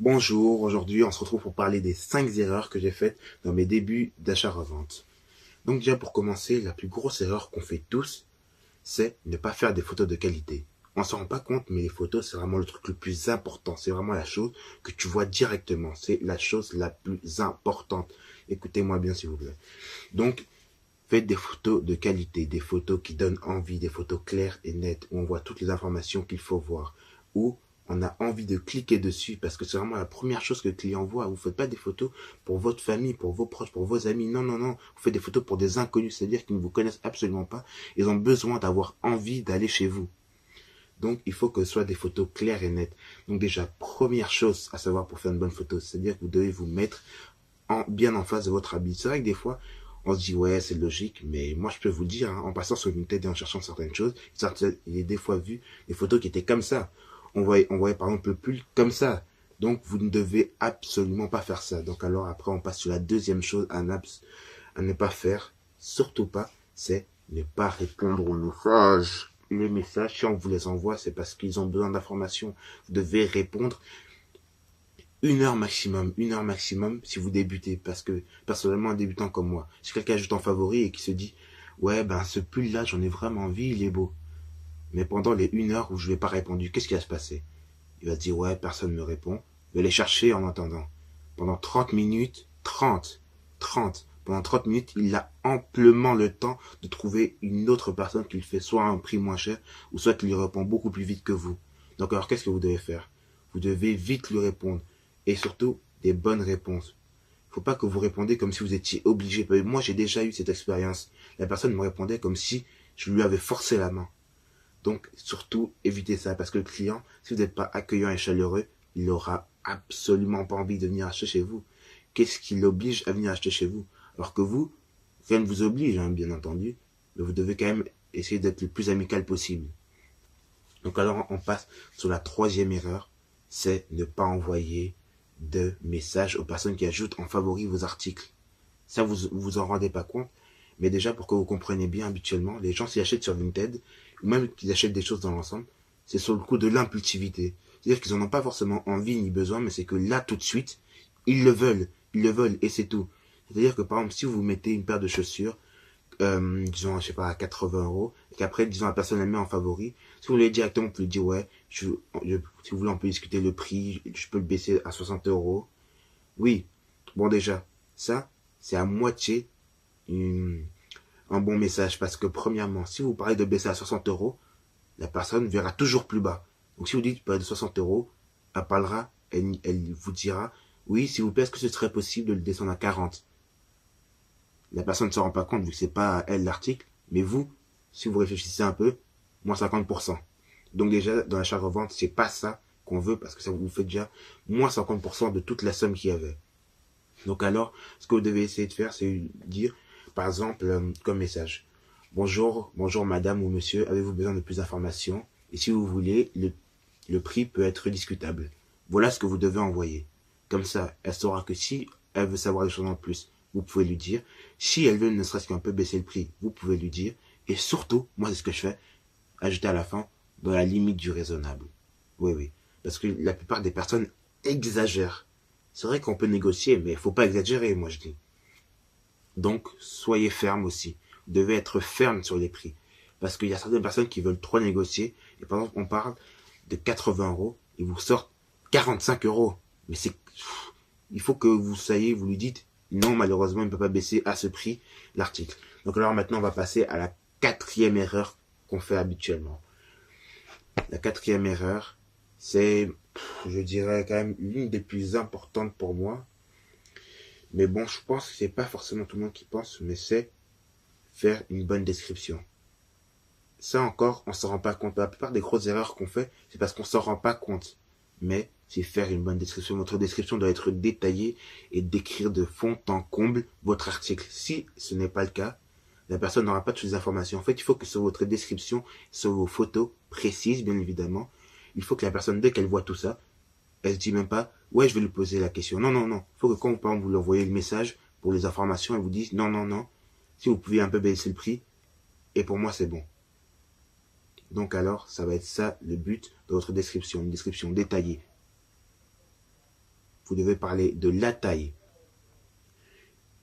Bonjour, aujourd'hui on se retrouve pour parler des 5 erreurs que j'ai faites dans mes débuts d'achat-revente. Donc déjà pour commencer, la plus grosse erreur qu'on fait tous, c'est ne pas faire des photos de qualité. On s'en rend pas compte, mais les photos, c'est vraiment le truc le plus important. C'est vraiment la chose que tu vois directement. C'est la chose la plus importante. Écoutez-moi bien s'il vous plaît. Donc, faites des photos de qualité, des photos qui donnent envie, des photos claires et nettes, où on voit toutes les informations qu'il faut voir, où on a envie de cliquer dessus, parce que c'est vraiment la première chose que le client voit. Vous ne faites pas des photos pour votre famille, pour vos proches, pour vos amis. Non, non, non. Vous faites des photos pour des inconnus, c'est-à-dire qu'ils ne vous connaissent absolument pas. Ils ont besoin d'avoir envie d'aller chez vous. Donc, il faut que ce soit des photos claires et nettes. Donc déjà, première chose à savoir pour faire une bonne photo, c'est-à-dire que vous devez vous mettre bien en face de votre habit. C'est vrai que des fois, on se dit, ouais, c'est logique, mais moi, je peux vous le dire, hein, en passant sur Vinted et en cherchant certaines choses, il est des fois vu des photos qui étaient comme ça. On voyait par exemple le pull comme ça. Donc, vous ne devez absolument pas faire ça. Donc, alors, après, on passe sur la deuxième chose à ne pas faire, surtout pas, c'est ne pas répondre aux messages. Les messages, si on vous les envoie, c'est parce qu'ils ont besoin d'informations. Vous devez répondre une heure maximum si vous débutez. Parce que personnellement, un débutant comme moi, si quelqu'un ajoute en favori et qui se dit, ouais, ben ce pull-là, j'en ai vraiment envie, il est beau. Mais pendant les 1 heure où je vais pas répondu, qu'est-ce qui va se passer? Il va se dire, ouais, personne ne me répond. Je vais les chercher en attendant. Pendant 30 minutes, 30, pendant 30 minutes, il a amplement le temps de trouver une autre personne qui lui fait soit un prix moins cher, ou soit qui lui répond beaucoup plus vite que vous. Donc alors, qu'est-ce que vous devez faire? Vous devez vite lui répondre. Et surtout, des bonnes réponses. Faut pas que vous répondez comme si vous étiez obligé. Moi, j'ai déjà eu cette expérience. La personne me répondait comme si je lui avais forcé la main. Donc, surtout, évitez ça. Parce que le client, si vous n'êtes pas accueillant et chaleureux, il n'aura absolument pas envie de venir acheter chez vous. Qu'est-ce qui l'oblige à venir acheter chez vous? Alors que vous, rien ne vous oblige, hein, bien entendu. Mais vous devez quand même essayer d'être le plus amical possible. Donc alors, on passe sur la troisième erreur. C'est ne pas envoyer de messages aux personnes qui ajoutent en favori vos articles. Ça, vous en rendez pas compte. Mais déjà, pour que vous compreniez bien, habituellement, les gens s'y achètent sur Vinted, ou même qu'ils achètent des choses dans l'ensemble, c'est sur le coup de l'impulsivité. C'est-à-dire qu'ils n'en ont pas forcément envie ni besoin, mais c'est que là, tout de suite, ils le veulent, et c'est tout. C'est-à-dire que, par exemple, si vous mettez une paire de chaussures, disons, je sais pas, à 80 €, et qu'après, disons, la personne la met en favori, si vous voulez directement, vous pouvez dire, ouais, si vous voulez, on peut discuter le prix, je peux le baisser à 60 €. Oui, bon, déjà, ça, c'est à moitié une- un bon message, parce que, premièrement, si vous parlez de baisser à 60 €, la personne verra toujours plus bas. Donc, si vous dites de 60 €, elle parlera, elle vous dira, oui, s'il vous plaît, est-ce que ce serait possible de le descendre à 40? La personne ne se rend pas compte vu que c'est pas à elle l'article, mais vous, si vous réfléchissez un peu, moins 50%. Donc déjà, dans l'achat-revente, c'est pas ça qu'on veut parce que ça vous fait déjà moins 50% de toute la somme qu'il y avait. Donc alors, ce que vous devez essayer de faire, c'est dire, par exemple, comme message, bonjour madame ou monsieur, avez-vous besoin de plus d'informations? Et si vous voulez, le prix peut être discutable. Voilà ce que vous devez envoyer. Comme ça, elle saura que si elle veut savoir des choses en plus, vous pouvez lui dire. Si elle veut ne serait-ce qu'un peu baisser le prix, vous pouvez lui dire. Et surtout, moi c'est ce que je fais, ajouter à la fin, dans la limite du raisonnable. Oui, oui. Parce que la plupart des personnes exagèrent. C'est vrai qu'on peut négocier, mais il faut pas exagérer, moi je dis. Donc, soyez ferme aussi. Vous devez être ferme sur les prix. Parce qu'il y a certaines personnes qui veulent trop négocier. Et par exemple, on parle de 80 €, ils vous sortent 45 €. Mais c'est, il faut que vous soyez, vous lui dites, non, malheureusement, il ne peut pas baisser à ce prix l'article. Donc alors maintenant, on va passer à la quatrième erreur qu'on fait habituellement. La quatrième erreur, c'est, je dirais quand même l'une des plus importantes pour moi. Mais bon, je pense que c'est pas forcément tout le monde qui pense, mais c'est faire une bonne description. Ça encore, on s'en rend pas compte. La plupart des grosses erreurs qu'on fait, c'est parce qu'on s'en rend pas compte. Mais c'est faire une bonne description. Votre description doit être détaillée et décrire de fond en comble votre article. Si ce n'est pas le cas, la personne n'aura pas toutes les informations. En fait, il faut que sur votre description, sur vos photos précises, bien évidemment, il faut que la personne, dès qu'elle voit tout ça, elle se dit même pas, ouais, je vais lui poser la question. Non, non, non. Il faut que quand par exemple, vous lui envoyez le message pour les informations, elle vous dise, non, non, non. Si vous pouvez un peu baisser le prix, et pour moi, c'est bon. Donc alors, ça va être ça le but de votre description, une description détaillée. vous devez parler de la taille,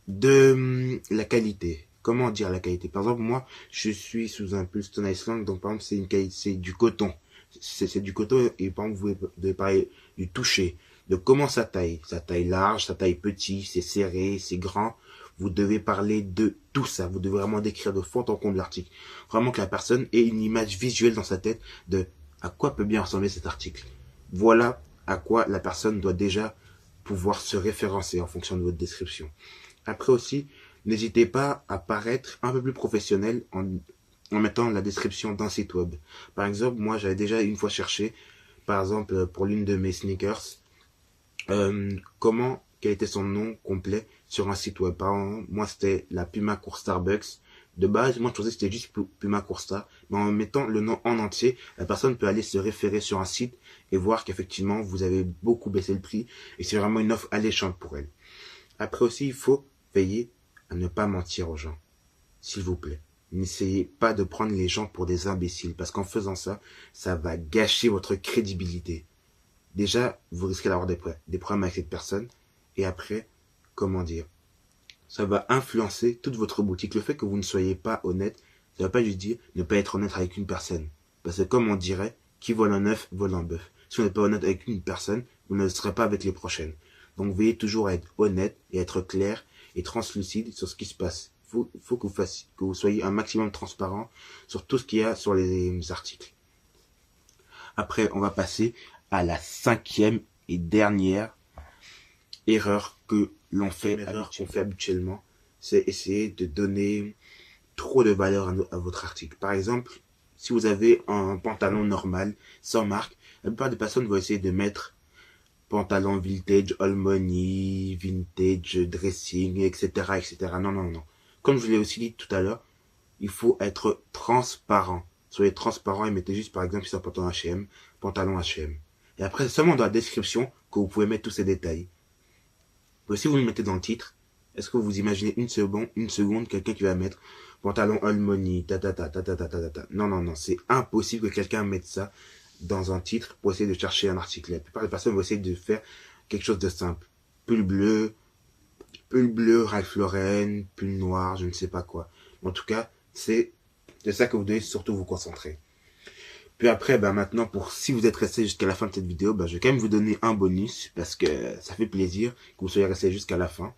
de la qualité. Comment dire la qualité? Par exemple, moi, je suis sous un Pulston Iceland, donc par exemple, c'est du coton. C'est du coton, et par exemple, vous devez parler du toucher, de comment ça taille. Ça taille large, ça taille petit, c'est serré, c'est grand. Vous devez parler de tout ça. Vous devez vraiment décrire de fond en comble l'article. Vraiment que la personne ait une image visuelle dans sa tête de à quoi peut bien ressembler cet article. Voilà à quoi la personne doit déjà pouvoir se référencer en fonction de votre description. Après aussi, n'hésitez pas à paraître un peu plus professionnel en mettant la description d'un site web. Par exemple, moi j'avais déjà une fois cherché, par exemple pour l'une de mes sneakers, quel était son nom complet sur un site web. Par exemple, moi c'était la Puma Court Starbucks. De base, moi je pensais que c'était juste Puma Court Star, mais en mettant le nom en entier, la personne peut aller se référer sur un site et voir qu'effectivement vous avez beaucoup baissé le prix et c'est vraiment une offre alléchante pour elle. Après aussi, il faut veiller à ne pas mentir aux gens, s'il vous plaît. N'essayez pas de prendre les gens pour des imbéciles, parce qu'en faisant ça, ça va gâcher votre crédibilité. Déjà, vous risquez d'avoir des problèmes avec cette personne, et après, comment dire, ça va influencer toute votre boutique. Le fait que vous ne soyez pas honnête, ça ne veut pas juste dire ne pas être honnête avec une personne. Parce que comme on dirait, qui vole un œuf, vole un bœuf. Si vous n'êtes pas honnête avec une personne, vous ne le serez pas avec les prochaines. Donc veillez toujours à être honnête et être clair et translucide sur ce qui se passe. Il faut que vous soyez un maximum transparent sur tout ce qu'il y a sur les articles. Après, on va passer à la 5e et dernière erreur que l'on fait, qu'on fait habituellement, c'est essayer de donner trop de valeur à votre article. Par exemple, si vous avez un pantalon normal, sans marque, la plupart des personnes vont essayer de mettre pantalon vintage, all money, vintage, dressing, etc., etc. Non, non, non. Comme je l'ai aussi dit tout à l'heure, il faut être transparent. Soyez transparent et mettez juste, par exemple, si c'est un pantalon H&M, pantalon H&M. Et après, c'est seulement dans la description que vous pouvez mettre tous ces détails. Mais si vous le mettez dans le titre, est-ce que vous imaginez une seconde, quelqu'un qui va mettre pantalon all money, ta ta ta ta ta ta ta ta. Non, non, non, c'est impossible que quelqu'un mette ça dans un titre pour essayer de chercher un article. La plupart des personnes vont essayer de faire quelque chose de simple. Pull bleu, Ralph Lauren, pull noir, je ne sais pas quoi. En tout cas, c'est de ça que vous devez surtout vous concentrer. Puis après, maintenant, si vous êtes resté jusqu'à la fin de cette vidéo, je vais quand même vous donner un bonus parce que ça fait plaisir que vous soyez resté jusqu'à la fin.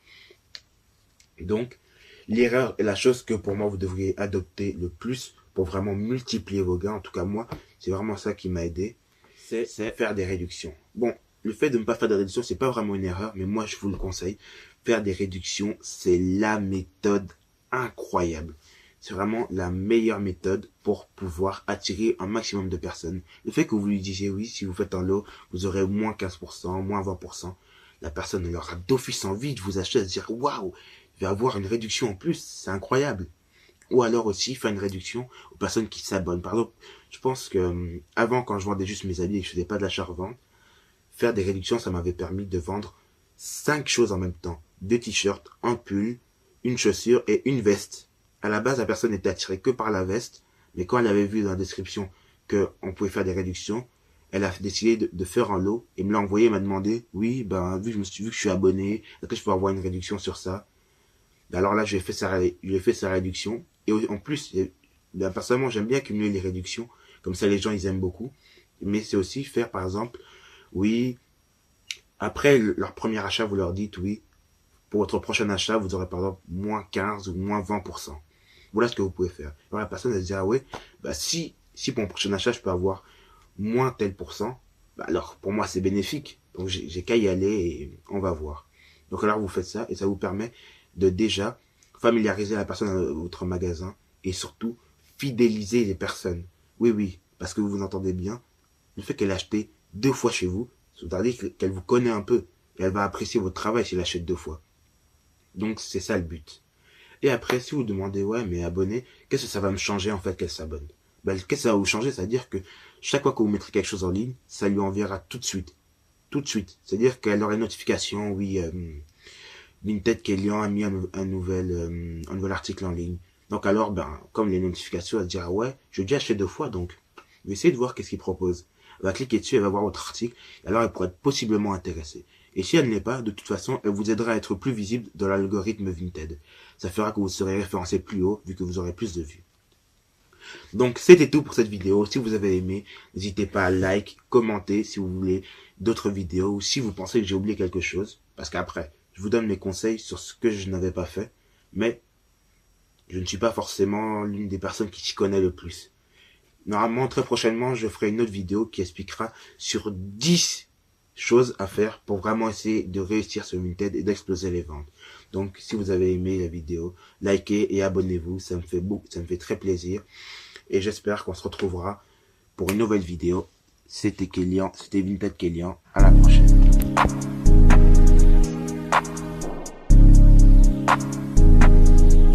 Donc, l'erreur est la chose que pour moi vous devriez adopter le plus pour vraiment multiplier vos gains. En tout cas, moi, c'est vraiment ça qui m'a aidé. C'est faire des réductions. Bon, le fait de ne pas faire de réductions, c'est pas vraiment une erreur, mais moi, je vous le conseille. Faire des réductions, c'est la méthode incroyable. C'est vraiment la meilleure méthode pour pouvoir attirer un maximum de personnes. Le fait que vous lui disiez oui, si vous faites un lot, vous aurez moins 15%, moins 20%. La personne elle aura d'office envie de vous acheter, de se dire waouh, je vais avoir une réduction en plus, c'est incroyable. Ou alors aussi faire une réduction aux personnes qui s'abonnent. Par exemple, je pense que avant, quand je vendais juste mes habits et que je faisais pas de l'achat-revente, faire des réductions, ça m'avait permis de vendre 5 choses en même temps. 2 t-shirts, un pull, une chaussure et une veste. À la base, la personne n'était attirée que par la veste, mais quand elle avait vu dans la description qu'on pouvait faire des réductions, elle a décidé de faire un lot et me l'a envoyé, m'a demandé, oui, vu que je suis abonné, est-ce que je peux avoir une réduction sur ça? Alors là, je lui ai fait sa réduction. Et en plus, personnellement, j'aime bien cumuler les réductions. Comme ça, les gens, ils aiment beaucoup. Mais c'est aussi faire, par exemple, oui, après leur premier achat, vous leur dites, oui, pour votre prochain achat, vous aurez par exemple moins 15 ou moins 20%. Voilà ce que vous pouvez faire. Alors la personne, elle se dit, ah ouais, si pour mon prochain achat, je peux avoir moins tel pourcent, alors pour moi, c'est bénéfique. Donc j'ai qu'à y aller et on va voir. Donc alors vous faites ça et ça vous permet de déjà familiariser la personne à votre magasin et surtout fidéliser les personnes. Oui, oui, parce que vous entendez bien, le fait qu'elle ait acheté 2 fois chez vous, c'est-à-dire qu'elle vous connaît un peu et elle va apprécier votre travail si elle achète 2 fois. Donc c'est ça le but. Et après, si vous demandez, ouais, mais abonné, qu'est-ce que ça va me changer en fait qu'elle s'abonne? Qu'est-ce que ça va vous changer? C'est-à-dire que chaque fois que vous mettrez quelque chose en ligne, ça lui enverra tout de suite. Tout de suite. C'est-à-dire qu'elle aura une notification, oui, Vinted Kélian a mis un nouvel article en ligne. Donc alors, comme les notifications, elle dira, ouais, je l'ai déjà acheté 2 fois, donc je vais essayer de voir qu'est-ce qu'il propose. Elle va cliquer dessus, elle va voir votre article, et alors elle pourrait être possiblement intéressée. Et si elle ne l'est pas, de toute façon, elle vous aidera à être plus visible dans l'algorithme Vinted. Ça fera que vous serez référencé plus haut vu que vous aurez plus de vues. Donc c'était tout pour cette vidéo. Si vous avez aimé, n'hésitez pas à like, commenter si vous voulez d'autres vidéos ou si vous pensez que j'ai oublié quelque chose. Parce qu'après, je vous donne mes conseils sur ce que je n'avais pas fait. Mais je ne suis pas forcément l'une des personnes qui s'y connaît le plus. Normalement, très prochainement, je ferai une autre vidéo qui expliquera sur 10 choses à faire pour vraiment essayer de réussir sur Vinted et d'exploser les ventes. Donc, si vous avez aimé la vidéo, likez et abonnez-vous, ça me fait très plaisir. Et j'espère qu'on se retrouvera pour une nouvelle vidéo. C'était Kélian, c'était Vinted Kélian. À la prochaine.